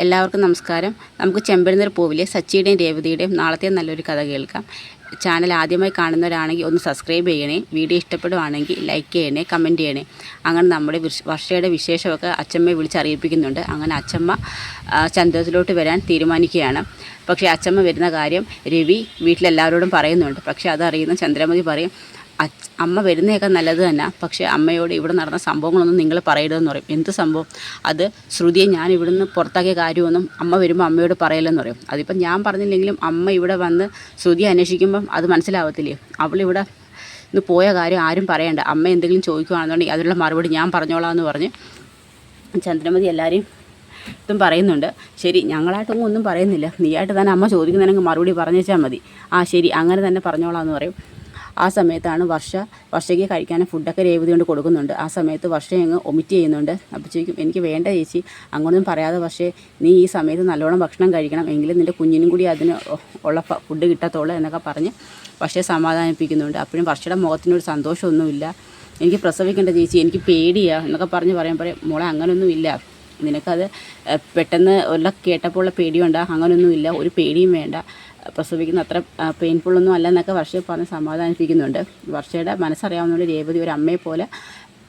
എല്ലാവർക്കും നമസ്കാരം. നമുക്ക് ചെമ്പഴന്തർ പൂവിലെ സച്ചിയുടെയും രേവതിയുടെയും നാളത്തെ നല്ലൊരു കഥ കേൾക്കാം. ചാനൽ ആദ്യമായി കാണുന്നവരാണെങ്കിൽ ഒന്ന് സബ്സ്ക്രൈബ് ചെയ്യണേ. വീഡിയോ ഇഷ്ടപ്പെടുവാണെങ്കിൽ ലൈക്ക് ചെയ്യണേ, കമൻറ്റ് ചെയ്യണേ. അങ്ങനെ നമ്മുടെ വർഷയുടെ വിശേഷമൊക്കെ അച്ചമ്മയെ വിളിച്ചറിയിപ്പിക്കുന്നുണ്ട്. അങ്ങനെ അച്ചമ്മ ചന്ദ്രത്തിലോട്ട് വരാൻ തീരുമാനിക്കുകയാണ്. പക്ഷേ അച്ചമ്മ വരുന്ന കാര്യം രവി വീട്ടിലെല്ലാവരോടും പറയുന്നുണ്ട്. പക്ഷേ അതറിയുന്ന ചന്ദ്രമതി പറയും, അമ്മ വരുന്നതൊക്കെ നല്ലത് തന്നെ, പക്ഷേ അമ്മയോട് ഇവിടെ നടന്ന സംഭവങ്ങളൊന്നും നിങ്ങൾ പറയരുതെന്ന് പറയും. എന്ത് സംഭവം? അത് ശ്രുതിയെ ഞാൻ ഇവിടുന്ന് പുറത്താക്കിയ കാര്യമൊന്നും അമ്മ വരുമ്പോൾ അമ്മയോട് പറയലെന്ന് പറയും. അതിപ്പം ഞാൻ പറഞ്ഞില്ലെങ്കിലും അമ്മ ഇവിടെ വന്ന് ശ്രുതിയെ അന്വേഷിക്കുമ്പം അത് മനസ്സിലാവത്തില്ലേ? അവളിവിടെ ഇന്ന് പോയ കാര്യം ആരും പറയണ്ട. അമ്മ എന്തെങ്കിലും ചോദിക്കുകയാണെന്നുണ്ടെങ്കിൽ അതിനുള്ള മറുപടി ഞാൻ പറഞ്ഞോളാം എന്ന് പറഞ്ഞ് ചന്ദ്രമതി എല്ലാവരെയും ഇതും പറയുന്നുണ്ട്. ശരി, ഞങ്ങളായിട്ടൊന്നും ഒന്നും പറയുന്നില്ല, നീയായിട്ട് തന്നെ അമ്മ ചോദിക്കുന്നതിനൊക്കെ മറുപടി പറഞ്ഞേച്ചാൽ മതി. ആ ശരി, അങ്ങനെ തന്നെ പറഞ്ഞോളാം എന്ന് പറയും. ആ സമയത്താണ് വർഷയ്ക്ക് കഴിക്കാൻ ഫുഡൊക്കെ രേവതി കൊണ്ട് കൊടുക്കുന്നുണ്ട്. ആ സമയത്ത് വർഷ അങ്ങ് ഒമിറ്റ് ചെയ്യുന്നുണ്ട്. അപ്പോൾ ചോദിക്കും, എനിക്ക് വേണ്ട ചേച്ചി, അങ്ങനൊന്നും പറയാതെ പക്ഷേ നീ ഈ സമയത്ത് നല്ലോണം ഭക്ഷണം കഴിക്കണം, എങ്കിലും നിൻ്റെ കുഞ്ഞിനും കൂടി അതിന് ഉള്ള ഫുഡ് കിട്ടത്തുള്ളൂ എന്നൊക്കെ പറഞ്ഞ് വർഷയെ സമാധാനിപ്പിക്കുന്നുണ്ട്. അപ്പോഴും വർഷയുടെ മുഖത്തിനൊരു സന്തോഷമൊന്നുമില്ല. എനിക്ക് പ്രസവിക്കേണ്ട ചേച്ചി, എനിക്ക് പേടിയാണ് എന്നൊക്കെ പറയുമ്പോൾ മോളെ അങ്ങനൊന്നുമില്ല, നിനക്കത് പെട്ടെന്ന് ഉള്ള കേട്ടപ്പോൾ ഉള്ള പേടിയുണ്ടാ, അങ്ങനൊന്നുമില്ല, ഒരു പേടിയും വേണ്ട, പ്രസവിക്കുന്ന അത്ര പെയിൻഫുള്ളൊന്നും അല്ല എന്നൊക്കെ വർഷയെ പറഞ്ഞ് സമാധാനിപ്പിക്കുന്നുണ്ട്. വർഷയുടെ മനസ്സറിയാവുന്നതുകൊണ്ട് രേവതി ഒരു അമ്മയെ പോലെ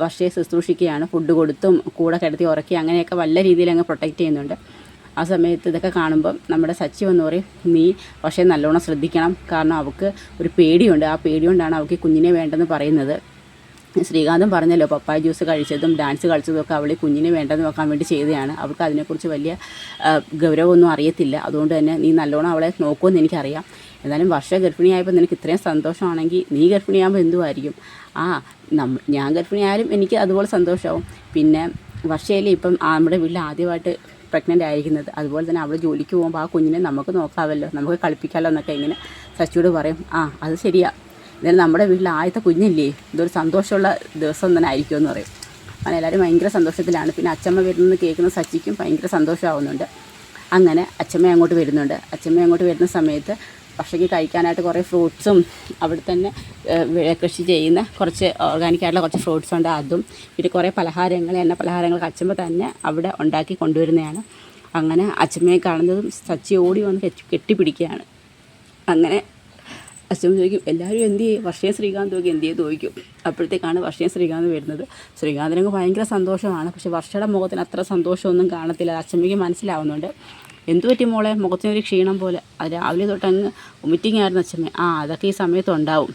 വർഷയെ ശുശ്രൂഷിക്കുകയാണ്. ഫുഡ് കൊടുത്തും കൂടെ കിടത്തി ഉറക്കി അങ്ങനെയൊക്കെ വല്ല രീതിയിൽ അങ്ങ് പ്രൊട്ടക്റ്റ് ചെയ്യുന്നുണ്ട്. ആ സമയത്ത് ഇതൊക്കെ കാണുമ്പം നമ്മുടെ സച്ചി വന്ന് പറയും, നീ വർഷയെ നല്ലോണം ശ്രദ്ധിക്കണം, കാരണം അവൾക്ക് ഒരു പേടിയുണ്ട്, ആ പേടികൊണ്ടാണ് അവൾക്ക് കുഞ്ഞിനെ വേണ്ടെന്ന് പറയുന്നത്. ശ്രീകാന്തും പറഞ്ഞല്ലോ, പപ്പായ ജ്യൂസ് കഴിച്ചതും ഡാൻസ് കളിച്ചതും ഒക്കെ അവൾ കുഞ്ഞിന് വേണ്ടെന്ന് വെക്കാൻ വേണ്ടി ചെയ്തതാണ്. അവൾക്ക് അതിനെക്കുറിച്ച് വലിയ ഗൗരവമൊന്നും അറിയത്തില്ല. അതുകൊണ്ട് തന്നെ നീ നല്ലോണം അവളെ നോക്കുമെന്ന് എനിക്കറിയാം. എന്നാലും വർഷ ഗർഭിണിയായപ്പോൾ നിനക്ക് ഇത്രയും സന്തോഷമാണെങ്കിൽ നീ ഗർഭിണിയാകുമ്പോൾ എന്തുമായിരിക്കും? ഞാൻ ഗർഭിണിയായാലും എനിക്ക് അതുപോലെ സന്തോഷമാവും. പിന്നെ വർഷയിലെ ഇപ്പം നമ്മുടെ വീട്ടിൽ ആദ്യമായിട്ട് പ്രഗ്നൻ്റ് ആയിരിക്കുന്നത്, അതുപോലെ തന്നെ അവൾ ജോലിക്ക് പോകുമ്പോൾ ആ കുഞ്ഞിനെ നമുക്ക് നോക്കാമല്ലോ, നമുക്ക് കളിപ്പിക്കാമല്ലോ എന്നൊക്കെ ഇങ്ങനെ സച്ചിയോട് പറയും. അത് ശരിയാ, എന്നാലും നമ്മുടെ വീട്ടിൽ ആദ്യത്തെ കുഞ്ഞില്ലേ, ഇതൊരു സന്തോഷമുള്ള ദിവസം തന്നെ ആയിരിക്കുമെന്ന് പറയും. അങ്ങനെ എല്ലാവരും ഭയങ്കര സന്തോഷത്തിലാണ്. പിന്നെ അച്ചമ്മ വരുന്നത് കേൾക്കുന്ന സച്ചിക്കും ഭയങ്കര സന്തോഷമാവുന്നുണ്ട്. അങ്ങനെ അച്ചമ്മ അങ്ങോട്ട് വരുന്ന സമയത്ത് പക്ഷേക്ക് കഴിക്കാനായിട്ട് കുറേ ഫ്രൂട്ട്സും അവിടെ തന്നെ കൃഷി ചെയ്യുന്ന കുറച്ച് ഓർഗാനിക്കായിട്ടുള്ള കുറച്ച് ഫ്രൂട്ട്സ് ഉണ്ട്, അതും പിന്നെ കുറേ എണ്ണ പലഹാരങ്ങൾ അച്ചമ്മ തന്നെ അവിടെ ഉണ്ടാക്കി കൊണ്ടുവരുന്നതാണ്. അങ്ങനെ അച്ചമ്മയെ കാണുന്നതും സച്ചി ഓടി വന്ന് കെട്ടിപ്പിടിക്കുകയാണ്. അങ്ങനെ അച്ഛൻ ചോദിക്കും, എല്ലാവരും എന്ത് ചെയ്യും, വർഷയും ശ്രീകാന്ത് നോക്കി എന്ത് ചെയ്ത് ചോദിക്കും. അപ്പോഴത്തേക്കാണ് വർഷയും ശ്രീകാന്ത് വരുന്നത്. ശ്രീകാന്തിനൊക്കെ ഭയങ്കര സന്തോഷമാണ്. പക്ഷേ വർഷയുടെ മുഖത്തിന് അത്ര സന്തോഷമൊന്നും കാണത്തില്ല. അച്ഛമ്മയ്ക്ക് മനസ്സിലാവുന്നുണ്ട്. എന്തു പറ്റി മോളെ, മുഖത്തിനൊരു ക്ഷീണം പോലെ, അത് രാവിലെ തൊട്ടങ്ങ് വൊമിറ്റിംഗ് ആയിരുന്നു അച്ഛമ്മ. അതൊക്കെ ഈ സമയത്ത് ഉണ്ടാവും,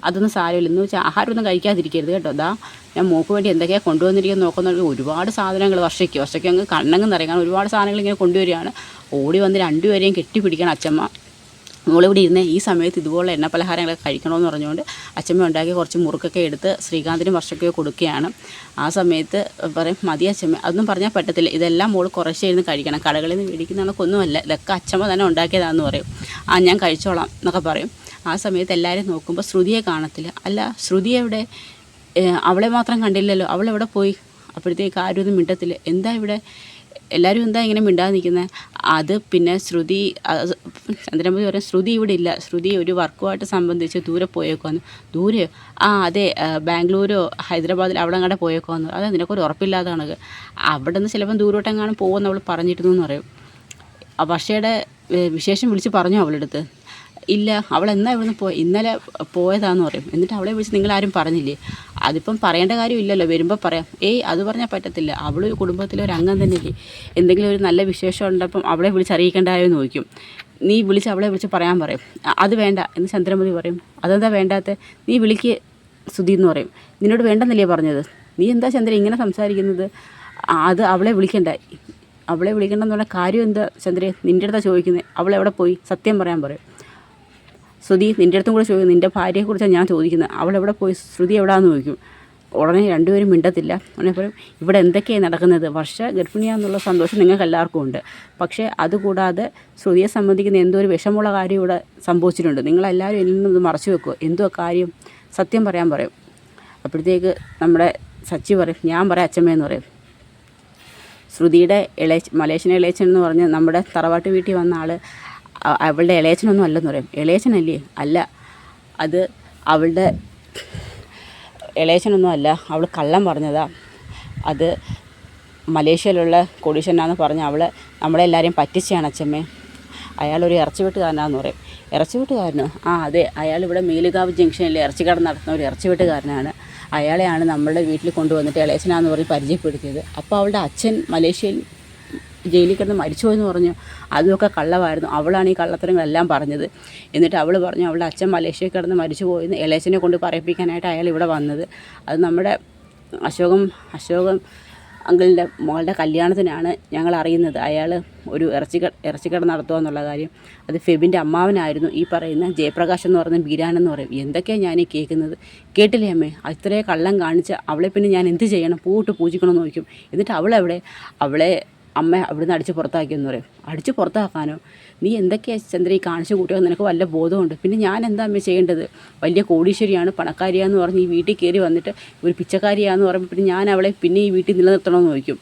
അതൊന്നും സാരമില്ല. എന്ന് വെച്ചാൽ ആഹാരമൊന്നും കഴിക്കാതിരിക്കരുത് കേട്ടോ. ഞാൻ മോക്ക് വേണ്ടി എന്തൊക്കെയാണ് കൊണ്ടുവന്നിരിക്കുന്നത് നോക്കുന്നുണ്ട്. ഒരുപാട് സാധനങ്ങൾ വർഷയ്ക്ക് അങ്ങ് കണ്ണങ്ങ് നിറയാൻ ഒരുപാട് സാധനങ്ങൾ ഇങ്ങനെ കൊണ്ടുവരികയാണ്. ഓടി വന്ന് രണ്ടുപേരെയും കെട്ടിപ്പിടിക്കണം അച്ഛമ്മ. മോളിവിടെ ഇരുന്ന് ഈ സമയത്ത് ഇതുപോലെ എണ്ണ പലഹാരങ്ങളൊക്കെ കഴിക്കണമെന്ന് പറഞ്ഞുകൊണ്ട് അച്ചമ്മ ഉണ്ടാക്കി കുറച്ച് മുറുക്കൊക്കെ എടുത്ത് ശ്രീകാന്തിനും വർഷയ്ക്കോ കൊടുക്കുകയാണ്. ആ സമയത്ത് പറയും, മതി അച്ചമ്മ, അതൊന്നും പറഞ്ഞാൽ പറ്റത്തില്ല, ഇതെല്ലാം മോൾ കുറച്ചിരുന്ന് കഴിക്കണം, കടകളിൽ നിന്ന് മേടിക്കുന്ന കണക്കൊന്നുമല്ല, ഇതൊക്കെ അച്ചമ്മ തന്നെ ഉണ്ടാക്കിയതാണെന്ന് പറയും. ഞാൻ കഴിച്ചോളാം എന്നൊക്കെ പറയും. ആ സമയത്ത് എല്ലാവരും നോക്കുമ്പോൾ ശ്രുതിയെ കാണത്തില്ല. അല്ല, ശ്രുതി എവിടെ? അവളെ മാത്രം കണ്ടില്ലല്ലോ, അവളെവിടെ പോയി? അപ്പോഴത്തേക്ക് ആരും ഒന്നും മിണ്ടത്തില്ല. എന്താ ഇവിടെ എല്ലാവരും എന്താ ഇങ്ങനെ മിണ്ടാതെ നിൽക്കുന്നത്? അത് പിന്നെ ചന്ദ്രമതി പറയും, ശ്രുതി ഇവിടെ ഇല്ല, ശ്രുതി ഒരു വർക്കുമായിട്ട് സംബന്ധിച്ച് ദൂരെ പോയേക്കുവാന്ന്. ദൂരെയോ? അതെ, ബാംഗ്ലൂരോ ഹൈദരാബാദിൽ അവിടെ അങ്ങോട്ട് പോയേക്കുവാന്ന്. അത് നിനക്കൊരു ഉറപ്പില്ലാതാണ്, അവിടെ നിന്ന് ചിലപ്പം ദൂരോട്ടെങ്ങാനും പോകുമെന്ന് അവൾ പറഞ്ഞിരുന്നു എന്ന് പറയും. വർഷയുടെ വിശേഷം വിളിച്ച് പറഞ്ഞു അവളെടുത്ത്. ഇല്ല, അവളെന്നാ ഇവിടുന്ന് ഇന്നലെ പോയതാന്ന് പറയും. എന്നിട്ട് അവളെ വിളിച്ച് നിങ്ങളാരും പറഞ്ഞില്ലേ? അതിപ്പം പറയേണ്ട കാര്യമില്ലല്ലോ, വരുമ്പോൾ പറയാം. അത് പറഞ്ഞാൽ പറ്റത്തില്ല, അവൾ കുടുംബത്തിലെ ഒരു അംഗം തന്നെയല്ലേ, എന്തെങ്കിലും ഒരു നല്ല വിശേഷം ഉണ്ടപ്പം അവളെ വിളിച്ച് അറിയിക്കേണ്ടായോ എന്ന് ചോദിക്കും. നീ അവളെ വിളിച്ച് പറയാൻ പറയും. അത് വേണ്ട എന്ന് ചന്ദ്രമതി പറയും. അതെന്താ വേണ്ടാത്ത? നീ വിളിക്ക് സുധി എന്ന് പറയും. നിന്നോട് വേണ്ടെന്നല്ലേ പറഞ്ഞത്? നീ എന്താ ചന്ദ്ര ഇങ്ങനെ സംസാരിക്കുന്നത്? അത് അവളെ വിളിക്കണ്ടെന്ന് പറഞ്ഞ കാര്യം എന്താ ചന്ദ്ര? നിൻ്റെ അടുത്താണ് ചോദിക്കുന്നത്, അവളെവിടെ പോയി? സത്യം പറയാൻ പറയും. ശ്രുതി നിൻ്റെ അടുത്തും കൂടെ ചോദിക്കും, നിൻ്റെ ഭാര്യയെക്കുറിച്ചാണ് ഞാൻ ചോദിക്കുന്നത്, അവളെവിടെ പോയി, ശ്രുതി എവിടെയാണെന്ന് ചോദിക്കും. ഉടനെ രണ്ടുപേരും മിണ്ടത്തില്ല. ഉടനെ പറയും, ഇവിടെ എന്തൊക്കെയാണ് നടക്കുന്നത്? വർഷ ഗർഭിണിയാന്നുള്ള സന്തോഷം നിങ്ങൾക്ക് എല്ലാവർക്കും ഉണ്ട്, പക്ഷേ അതുകൂടാതെ ശ്രുതിയെ സംബന്ധിക്കുന്ന എന്തോ ഒരു വിഷമുള്ള കാര്യം ഇവിടെ സംഭവിച്ചിട്ടുണ്ട്. നിങ്ങളെല്ലാവരും എന്നിൽ നിന്നും മറച്ചു വെക്കുമോ? എന്തോ കാര്യം? സത്യം പറയാൻ പറയും. അപ്പോഴത്തേക്ക് നമ്മുടെ സച്ചി പറയും, ഞാൻ പറയാം അച്ചമ്മയെന്ന് പറയും. ശ്രുതിയുടെ മലേഷ്യൻ ഇളയച്ചൻ എന്ന് പറഞ്ഞ് നമ്മുടെ തറവാട്ട് വീട്ടിൽ വന്ന ആൾ അവളുടെ ഇളയച്ചനൊന്നും അല്ലെന്ന് പറയും. ഇളയച്ചനല്ലേ? അല്ല, അത് അവളുടെ ഇളയച്ചനൊന്നും അല്ല, അവൾ കള്ളം പറഞ്ഞതാ. അത് മലേഷ്യയിലുള്ള കോടീശ്വരനാണെന്ന് പറഞ്ഞ് നമ്മളെല്ലാവരെയും പറ്റിച്ചാണ് അച്ഛമ്മേ. അയാളൊരു ഇറച്ചിവെട്ടുകാരനാണെന്ന് പറയും. ഇറച്ചിവെട്ടുകാരനോ? അതെ, അയാളിവിടെ മേലുകാവ് ജംഗ്ഷനിൽ ഇറച്ചിക്കട നടത്തുന്ന ഒരു ഇറച്ചിവെട്ടുകാരനാണ്. അയാളെയാണ് നമ്മളുടെ വീട്ടിൽ കൊണ്ടുവന്നിട്ട് ഇളയച്ചനാന്ന് പറഞ്ഞ് പരിചയപ്പെടുത്തിയത്. അപ്പോൾ അവളുടെ അച്ഛൻ മലേഷ്യയിൽ ജയിലിൽ കിടന്ന് മരിച്ചുപോയെന്ന് പറഞ്ഞു. അതുമൊക്കെ കള്ളമായിരുന്നു. അവളാണ് ഈ കള്ളത്തരങ്ങളെല്ലാം പറഞ്ഞത്. എന്നിട്ട് അവൾ പറഞ്ഞു അവളുടെ അച്ഛൻ മലേഷ്യയിൽ കിടന്ന് മരിച്ചു പോയെന്ന് ഇളയച്ചനെ കൊണ്ട് പറയിപ്പിക്കാനായിട്ട് അയാൾ ഇവിടെ വന്നത്. അത് നമ്മുടെ അശോകം അങ്കിളിൻ്റെ മകളുടെ കല്യാണത്തിനാണ് ഞങ്ങൾ അറിയുന്നത് അയാൾ ഒരു ഇറച്ചിക്കട നടത്തുക എന്നുള്ള കാര്യം. അത് ഫെബിൻ്റെ അമ്മാവനായിരുന്നു ഈ പറയുന്ന ജയപ്രകാശ് എന്ന് പറയുന്ന ബീരാനെന്ന് പറയും. എന്തൊക്കെയാണ് ഞാൻ ഈ കേൾക്കുന്നത്? കേട്ടില്ലേ അമ്മേ? അത്രയും കള്ളം കാണിച്ച് അവളെ പിന്നെ ഞാൻ എന്ത് ചെയ്യണം? പൂവിട്ട് പൂജിക്കണമെന്ന് ചോദിക്കും. എന്നിട്ട് അവളെ അമ്മ അവിടുന്ന് അടിച്ച് പുറത്താക്കിയെന്ന് പറയും. അടിച്ച് പുറത്താക്കാനോ? നീ എന്തൊക്കെയാണ് ചന്ദ്ര ഈ കാണിച്ചു കൂട്ടുക? നിനക്ക് വല്ല ബോധമുണ്ട്? പിന്നെ ഞാൻ എന്താ അമ്മ ചെയ്യേണ്ടത്? വലിയ കോടീശ്വരിയാണ്, പണക്കാരിയാന്ന് പറഞ്ഞ് ഈ വീട്ടിൽ കയറി വന്നിട്ട് ഒരു പിച്ചക്കാരിയാന്ന് പറയുമ്പോൾ പിന്നെ ഞാൻ അവളെ പിന്നെ ഈ വീട്ടിൽ നിലനിർത്തണമെന്ന് ചോദിക്കും.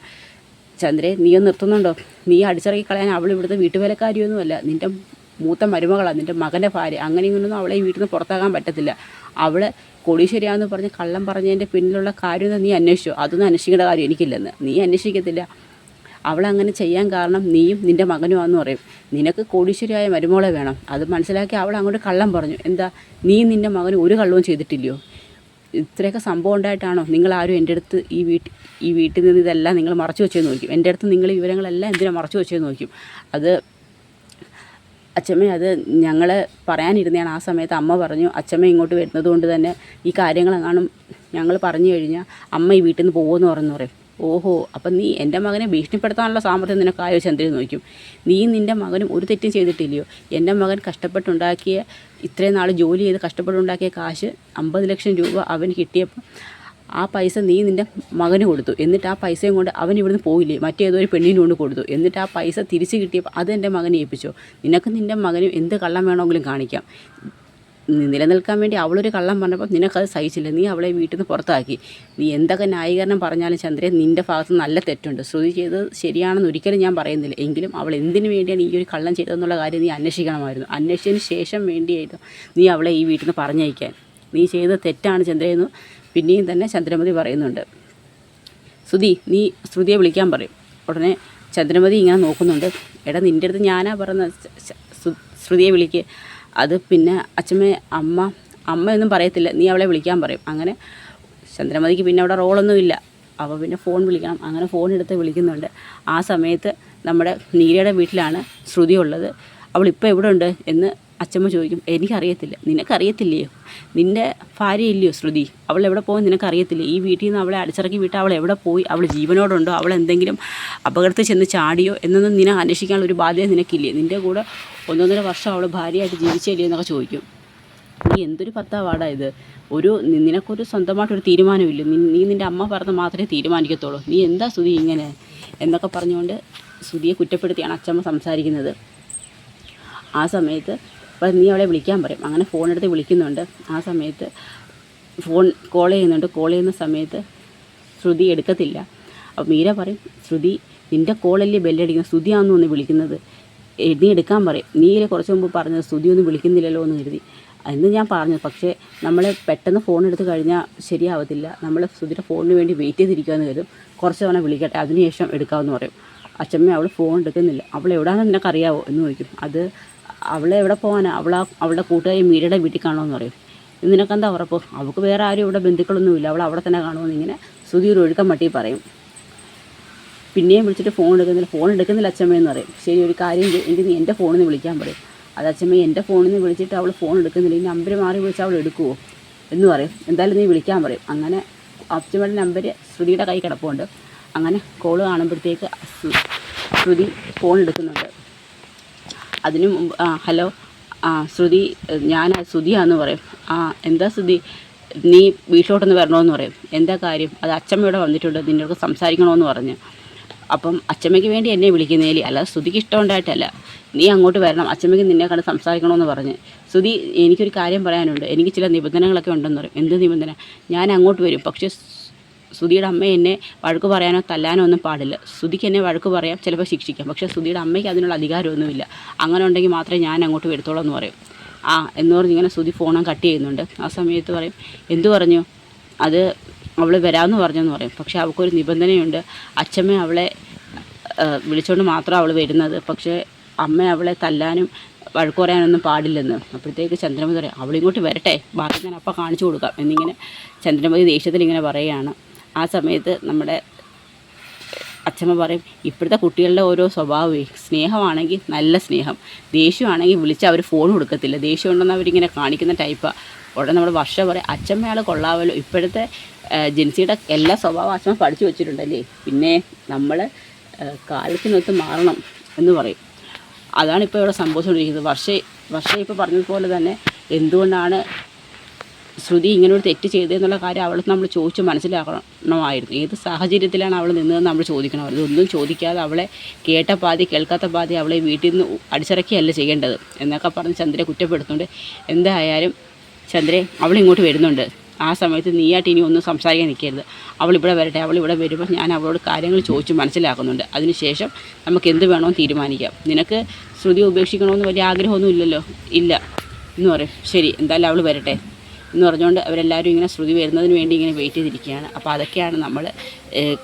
ചന്ദ്രേ, നീ ഒന്ന് നിർത്തുന്നുണ്ടോ? നീ അടിച്ചിറക്കി കളയാൻ അവൾ ഇവിടുത്തെ വീട്ടുവേലക്കാരിയൊന്നുമല്ല, നിൻ്റെ മൂത്ത മരുമകളാണ്, നിൻ്റെ മകൻ്റെ ഭാര്യ. അങ്ങനെ ഇങ്ങനെയൊന്നും അവളെ ഈ വീട്ടിൽ നിന്ന് പുറത്താക്കാൻ പറ്റത്തില്ല. അവൾ കോടീശ്വരിയാന്ന് പറഞ്ഞ് കള്ളം പറഞ്ഞതിൻ്റെ പിന്നിലുള്ള കാര്യം നീ അന്വേഷിച്ചോ? അതൊന്നും അന്വേഷിക്കേണ്ട കാര്യം എനിക്കില്ലെന്ന്. നീ അന്വേഷിക്കത്തില്ല. അവളങ്ങനെ ചെയ്യാൻ കാരണം നീയും നിൻ്റെ മകനുമാണെന്ന് പറയും. നിനക്ക് കോടീശ്വരിയായ മരുമോളെ വേണം. അത് മനസ്സിലാക്കി അവൾ അങ്ങോട്ട് കള്ളം പറഞ്ഞു. എന്താ, നീ നിൻ്റെ മകന് ഒരു കള്ളവും ചെയ്തിട്ടില്ലയോ? ഇത്രയൊക്കെ സംഭവം ഉണ്ടായിട്ടാണോ നിങ്ങളാരും എൻ്റെ അടുത്ത് ഈ വീട്ടിൽ നിന്ന് ഇതെല്ലാം നിങ്ങൾ മറച്ചു വെച്ചെന്ന് നോക്കും. എൻ്റെ അടുത്ത് നിങ്ങൾ ഈ വിവരങ്ങളെല്ലാം എന്തിനാണ് മറച്ചു വെച്ചെന്ന് നോക്കും. അത് അച്ഛമ്മ അത് ഞങ്ങൾ പറയാനിരുന്നതാണ്. ആ സമയത്ത് അമ്മ പറഞ്ഞു അച്ഛമ്മ ഇങ്ങോട്ട് വരുന്നത് കൊണ്ട് തന്നെ ഈ കാര്യങ്ങളെങ്ങാനും ഞങ്ങൾ പറഞ്ഞു കഴിഞ്ഞാൽ അമ്മ ഈ വീട്ടിൽ നിന്ന് പോകുമെന്ന് പറയും. ഓഹോ, അപ്പം നീ എൻ്റെ മകനെ ഭീഷണിപ്പെടുത്താനുള്ള സാമർത്ഥ്യം നിനക്കായോ ചന്ദ്രൻ നോക്കും. നീ നിൻ്റെ മകനും ഒരു തെറ്റും ചെയ്തിട്ടില്ലയോ? എൻ്റെ മകൻ കഷ്ടപ്പെട്ടുണ്ടാക്കിയ ഇത്രയും നാൾ ജോലി ചെയ്ത് കഷ്ടപ്പെട്ടുണ്ടാക്കിയ കാശ് 50 ലക്ഷം രൂപ അവന് കിട്ടിയപ്പോൾ ആ പൈസ നീ നിൻ്റെ മകന് കൊടുത്തു. എന്നിട്ട് ആ പൈസയും കൊണ്ട് അവൻ ഇവിടുന്ന് പോയില്ലേ, മറ്റേതോ ഒരു പെണ്ണിന് കൊണ്ട് കൊടുത്തു. എന്നിട്ട് ആ പൈസ തിരിച്ച് കിട്ടിയപ്പോൾ അത് എൻ്റെ മകനെ ഏൽപ്പിച്ചോ? നിനക്ക് നിൻ്റെ മകനും എന്ത് കള്ളം വേണമെങ്കിലും കാണിക്കാം. നിലനിൽക്കാൻ വേണ്ടി അവളൊരു കള്ളം പറഞ്ഞപ്പോൾ നിനക്കത് സഹിച്ചില്ല. നീ അവളെ വീട്ടിൽ നിന്ന് പുറത്താക്കി. നീ എന്തൊക്കെ ന്യായീകരണം പറഞ്ഞാലും ചന്ദ്രൻ നിൻ്റെ ഭാഗത്ത് നല്ല തെറ്റുണ്ട്. ശ്രുതി ചെയ്തത് ശരിയാണെന്ന് ഒരിക്കലും ഞാൻ പറയുന്നില്ല. എങ്കിലും അവൾ എന്തിനു വേണ്ടിയാണ് ഈ ഒരു കള്ളം ചെയ്തതെന്നുള്ള കാര്യം നീ അന്വേഷിക്കണമായിരുന്നു. അന്വേഷിച്ചതിന് ശേഷം വേണ്ടിയായിരുന്നു നീ അവളെ ഈ വീട്ടിൽ നിന്ന് പറഞ്ഞയക്കാൻ. നീ ചെയ്തത് തെറ്റാണ് ചന്ദ്രയെന്ന് പിന്നെയും തന്നെ ചന്ദ്രമതി പറയുന്നുണ്ട്. നീ ശ്രുതിയെ വിളിക്കാൻ പറയും. ഉടനെ ചന്ദ്രമതി ഇങ്ങനെ നോക്കുന്നുണ്ട്. എടാ, നിൻ്റെ അടുത്ത് ഞാനാ പറഞ്ഞത് ശ്രുതിയെ വിളിക്ക്. അത് പിന്നെ അമ്മയൊന്നും പറയത്തില്ല, നീ അവളെ വിളിക്കാൻ പറയും. അങ്ങനെ ചന്ദ്രമതിക്ക് പിന്നെ അവിടെ റോളൊന്നുമില്ല. അവൾ പിന്നെ ഫോൺ വിളിക്കണം. അങ്ങനെ ഫോൺ എടുത്ത് വിളിക്കുന്നുണ്ട്. ആ സമയത്ത് നമ്മുടെ നീരയുടെ വീട്ടിലാണ് ശ്രുതി ഉള്ളത്. അവളിപ്പോൾ എവിടെ ഉണ്ട് എന്ന് അച്ഛമ്മ ചോദിക്കും. എനിക്കറിയത്തില്ല. നിനക്കറിയത്തില്ലയോ? നിൻ്റെ ഭാര്യയില്ലയോ ശ്രുതി? അവൾ എവിടെ പോകും നിനക്കറിയത്തില്ലേ? ഈ വീട്ടിൽ നിന്ന് അവളെ അടിച്ചിറക്കി വിട്ട് അവൾ എവിടെ പോയി? അവൾ ജീവനോടുണ്ടോ? അവൾ എന്തെങ്കിലും അപകടത്തിൽ ചെന്ന് ചാടിയോ എന്നൊന്നും നിനക്ക് അന്വേഷിക്കാനുള്ള ഒരു ബാധ്യത നിനക്കില്ലേ? നിൻ്റെ കൂടെ 1.5 വർഷം അവൾ ഭാര്യയായിട്ട് ജീവിച്ചില്ലേ എന്നൊക്കെ ചോദിക്കും. നീ എന്തൊരു ഭർത്താവാടാ ഇത്? നിനക്കൊരു സ്വന്തമായിട്ടൊരു തീരുമാനമില്ല. നീ നിൻ്റെ അമ്മ പറഞ്ഞ് മാത്രമേ തീരുമാനിക്കത്തുള്ളൂ. നീ എന്താ ശ്രുതി ഇങ്ങനെ എന്നൊക്കെ പറഞ്ഞുകൊണ്ട് ശ്രുതിയെ കുറ്റപ്പെടുത്തിയാണ് അച്ഛമ്മ സംസാരിക്കുന്നത്. ആ സമയത്ത് അപ്പോൾ നീ അവളെ വിളിക്കാൻ പറയും. അങ്ങനെ ഫോണെടുത്ത് വിളിക്കുന്നുണ്ട്. ആ സമയത്ത് ഫോൺ കോൾ ചെയ്യുന്ന സമയത്ത് ശ്രുതി എടുക്കത്തില്ല. അപ്പോൾ മീര പറയും, ശ്രുതി നിൻ്റെ കോളല്ലേ ബെല്ലടിക്കുന്നത്, ശ്രുതിയാണെന്ന് ഒന്ന് വിളിക്കുന്നത്, നീ എടുക്കാൻ പറയും. നീ കുറച്ച് മുമ്പ് പറഞ്ഞത് ശ്രുതി ഒന്നും വിളിക്കുന്നില്ലല്ലോ എന്ന് കരുതി എന്ന് ഞാൻ പറഞ്ഞു. പക്ഷേ നമ്മൾ പെട്ടെന്ന് ഫോൺ എടുത്ത് കഴിഞ്ഞാൽ ശരിയാവത്തില്ല. നമ്മൾ ശ്രുതിയുടെ ഫോണിന് വേണ്ടി വെയിറ്റ് ചെയ്തിരിക്കുകയെന്ന് കരുതും. കുറച്ച് തവണ വിളിക്കട്ടെ, അതിനുശേഷം എടുക്കാമെന്ന് പറയും. അച്ഛമ്മ അവൾ ഫോൺ എടുക്കുന്നില്ല. അവൾ എവിടെയാണെന്ന് നിനക്കറിയാവോ എന്ന് ചോദിക്കും. അത് അവളെ എവിടെ പോകാനാണ്? അവളുടെ കൂട്ടുകാരി മീരയുടെ വീട്ടിൽ കാണുമെന്ന് പറയും. നിനക്കെന്താ ഉറപ്പ്? അവൾക്ക് വേറെ ആരും ഇവിടെ ബന്ധുക്കളൊന്നുമില്ല, അവൾ അവിടെ തന്നെ കാണുമെന്ന് ഇങ്ങനെ ശ്രുതി ഒരു ഒഴുക്കം മട്ടി പറയും. പിന്നെയും വിളിച്ചിട്ട് ഫോൺ എടുക്കുന്നില്ല അച്ഛമ്മയെന്ന് പറയും. ശരി, ഒരു കാര്യം എനിക്ക് നീ എൻ്റെ ഫോണിൽ നിന്ന് വിളിക്കാൻ പറയും. അത് അച്ഛമ്മ എൻ്റെ ഫോണിൽ നിന്ന് വിളിച്ചിട്ട് അവൾ ഫോൺ എടുക്കുന്നില്ല, ഈ നമ്പർ മാറി വിളിച്ചാൽ അവൾ എടുക്കുമോ എന്ന് പറയും. എന്തായാലും നീ വിളിക്കാൻ പറയും. അങ്ങനെ അച്ഛമ്മയുടെ നമ്പർ ശ്രുതിയുടെ കൈ കിടപ്പുണ്ട്. അങ്ങനെ കോള് കാണുമ്പോഴത്തേക്ക് ശ്രുതി ഫോൺ എടുക്കുന്നുണ്ട്. അതിനു മുമ്പ് ഹലോ, ശ്രുതി, ഞാൻ ശ്രുതിയാണെന്ന് പറയും. എന്താ ശ്രുതി, നീ വീട്ടിലോട്ടൊന്ന് വരണമെന്ന് പറയും. എന്താ കാര്യം? അത് അച്ഛമ്മയോടെ വന്നിട്ടുണ്ട്, നിന്നോട് സംസാരിക്കണമെന്ന് പറഞ്ഞ്. അപ്പം അച്ഛമ്മയ്ക്ക് വേണ്ടി എന്നെ വിളിക്കുന്നേലി, അല്ല ശ്രുതിക്ക് ഇഷ്ടമുണ്ടായിട്ടല്ല. നീ അങ്ങോട്ട് വരണം, അച്ഛമ്മയ്ക്ക് നിന്നെ കണ്ട് സംസാരിക്കണമെന്ന് പറഞ്ഞ്. ശ്രുതി, എനിക്കൊരു കാര്യം പറയാനുണ്ട്, എനിക്ക് ചില നിബന്ധനകളൊക്കെ ഉണ്ടെന്ന് പറയും. എന്ത് നിബന്ധന? ഞാൻ അങ്ങോട്ട് വരും, പക്ഷേ ശ്രുതിയുടെ അമ്മ എന്നെ വഴക്ക് പറയാനോ തല്ലാനോ ഒന്നും പാടില്ല. ശ്രുതിക്ക് എന്നെ വഴക്ക് പറയാം, ചിലപ്പോൾ ശിക്ഷിക്കാം, പക്ഷേ ശ്രുതിയുടെ അമ്മയ്ക്ക് അതിനുള്ള അധികാരമൊന്നുമില്ല. അങ്ങനെ ഉണ്ടെങ്കിൽ മാത്രമേ ഞാൻ അങ്ങോട്ട് വരത്തുള്ളൂ എന്ന് പറയും. എന്ന് പറഞ്ഞ് ഇങ്ങനെ ശ്രുതി ഫോണും കട്ട് ചെയ്യുന്നുണ്ട്. ആ സമയത്ത് പറയും, എന്തു പറഞ്ഞു? അത് അവൾ വരാമെന്ന് പറഞ്ഞെന്ന് പറയും. പക്ഷേ അവൾക്കൊരു നിബന്ധനയുണ്ട്. അച്ഛമ്മ അവളെ വിളിച്ചുകൊണ്ട് മാത്രം അവൾ വരുന്നത്. പക്ഷേ അമ്മ അവളെ തല്ലാനും വഴക്ക് പറയാനൊന്നും പാടില്ലെന്ന്. അപ്പോഴത്തേക്ക് ചന്ദ്രമതി പറയും അവളിങ്ങോട്ട് വരട്ടെ, ബാക്കി ഞാൻ അപ്പം കാണിച്ചു കൊടുക്കാം എന്നിങ്ങനെ ചന്ദ്രമതി ദേഷ്യത്തിൽ ഇങ്ങനെ പറയുകയാണ്. ആ സമയത്ത് നമ്മുടെ അച്ഛമ്മ പറയും ഇപ്പോഴത്തെ കുട്ടികളുടെ ഓരോ സ്വഭാവമേ, സ്നേഹമാണെങ്കിൽ നല്ല സ്നേഹം, ദേഷ്യമാണെങ്കിൽ വിളിച്ച് അവർ ഫോൺ കൊടുക്കത്തില്ല, ദേഷ്യം ഉണ്ടെന്ന് അവരിങ്ങനെ കാണിക്കുന്ന ടൈപ്പാണ്. ഉടനെ നമ്മുടെ വർഷ പറയും അച്ഛമ്മയാൾ കൊള്ളാമല്ലോ, ഇപ്പോഴത്തെ ജെൻസിയുടെ എല്ലാ സ്വഭാവം അച്ഛമ്മ പഠിച്ചു വെച്ചിട്ടുണ്ടല്ലേ, പിന്നെ നമ്മൾ കാലത്തിനൊത്ത് മാറണം എന്ന് പറയും. അതാണ് ഇപ്പോൾ ഇവിടെ സംഭവിച്ചുകൊണ്ടിരിക്കുന്നത്. വർഷ ഇപ്പോൾ പറഞ്ഞതുപോലെ തന്നെ എന്തുകൊണ്ടാണ് ശ്രുതി ഇങ്ങനെ ഒരു തെറ്റ് ചെയ്തതെന്നുള്ള കാര്യം അവൾക്ക് നമ്മൾ ചോദിച്ച് മനസ്സിലാക്കണമായിരുന്നു. ഏത് സാഹചര്യത്തിലാണ് അവൾ നിന്നതെന്ന് നമ്മൾ ചോദിക്കണമായിരുന്നു. ഇതൊന്നും ചോദിക്കാതെ അവളെ കേട്ട പാതി കേൾക്കാത്ത പാതി അവളെ വീട്ടിൽ നിന്ന് അടിച്ചിറക്കിയല്ല ചെയ്യേണ്ടത് എന്നൊക്കെ പറഞ്ഞ് ചന്ദ്രയെ കുറ്റപ്പെടുത്തുന്നുണ്ട്. എന്തായാലും ചന്ദ്രേ, അവളിങ്ങോട്ട് വരുന്നുണ്ട്. ആ സമയത്ത് നീയായിട്ട് ഇനി ഒന്നും സംസാരിക്കാൻ നിൽക്കരുത്. അവളിവിടെ വരട്ടെ. അവളിവിടെ വരുമ്പോൾ ഞാൻ അവളോട് കാര്യങ്ങൾ ചോദിച്ച് മനസ്സിലാക്കുന്നുണ്ട്. അതിനുശേഷം നമുക്ക് എന്ത് വേണമെന്ന് തീരുമാനിക്കാം. നിനക്ക് ശ്രുതി ഉപേക്ഷിക്കണമെന്ന് വലിയ ആഗ്രഹമൊന്നും ഇല്ലല്ലോ? ഇല്ല എന്ന് പറയും. ശരി, എന്തായാലും അവൾ വരട്ടെ എന്ന് പറഞ്ഞുകൊണ്ട് അവരെല്ലാവരും ഇങ്ങനെ ശ്രുതി വരുന്നതിന് വേണ്ടി ഇങ്ങനെ വെയിറ്റ് ചെയ്തിരിക്കുകയാണ്. അപ്പോൾ അതൊക്കെയാണ് നമ്മൾ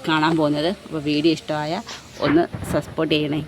കാണാൻ പോകുന്നത്. അപ്പോൾ വീഡിയോ ഇഷ്ടമായ ഒന്ന് സപ്പോർട്ട് ചെയ്യണേ.